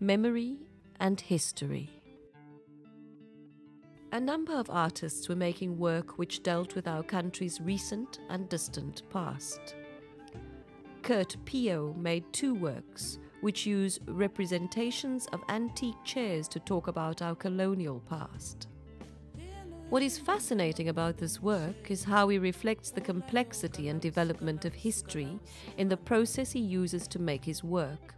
Memory and history. A number of artists were making work which dealt with our country's recent and distant past. Kurt Pio made two works which use representations of antique chairs to talk about our colonial past. What is fascinating about this work is how he reflects the complexity and development of history in the process he uses to make his work,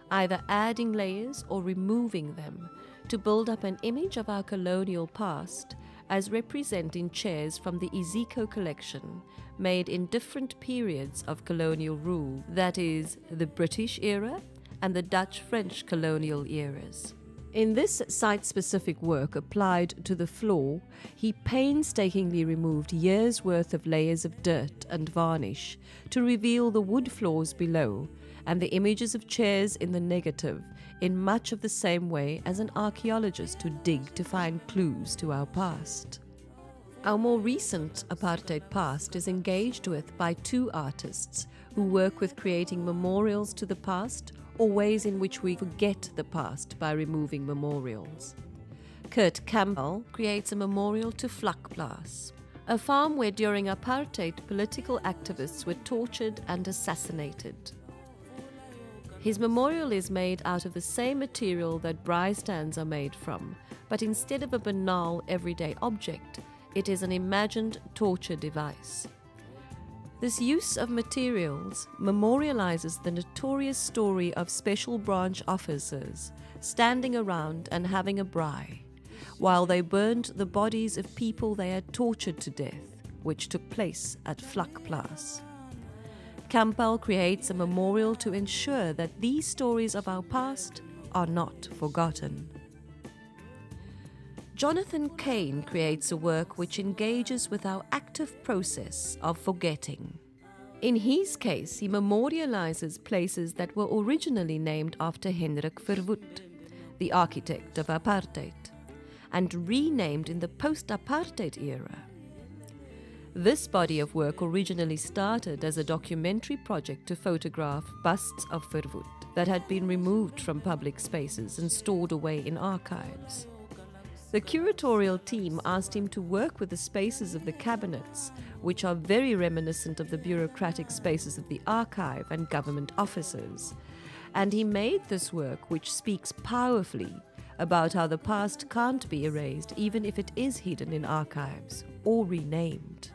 either adding layers or removing them to build up an image of our colonial past as representing chairs from the Iziko collection made in different periods of colonial rule, that is, the British era and the Dutch-French colonial eras. In this site-specific work applied to the floor, he painstakingly removed years' worth of layers of dirt and varnish to reveal the wood floors below and the images of chairs in the negative in much of the same way as an archaeologist would dig to find clues to our past. Our more recent apartheid past is engaged with by two artists who work with creating memorials to the past or ways in which we forget the past by removing memorials. Kurt Campbell creates a memorial to Vlakplaas, a farm where during apartheid political activists were tortured and assassinated. His memorial is made out of the same material that braai stands are made from, but instead of a banal everyday object, it is an imagined torture device. This use of materials memorializes the notorious story of special branch officers standing around and having a braai, while they burned the bodies of people they had tortured to death, which took place at Vlakplaas. Campbell creates a memorial to ensure that these stories of our past are not forgotten. Jonathan Kane creates a work which engages with our active process of forgetting. In his case, he memorializes places that were originally named after Hendrik Verwoerd, the architect of apartheid, and renamed in the post-apartheid era. This body of work originally started as a documentary project to photograph busts of Verwoerd that had been removed from public spaces and stored away in archives. The curatorial team asked him to work with the spaces of the cabinets, which are very reminiscent of the bureaucratic spaces of the archive and government offices, and he made this work which speaks powerfully about how the past can't be erased even if it is hidden in archives or renamed.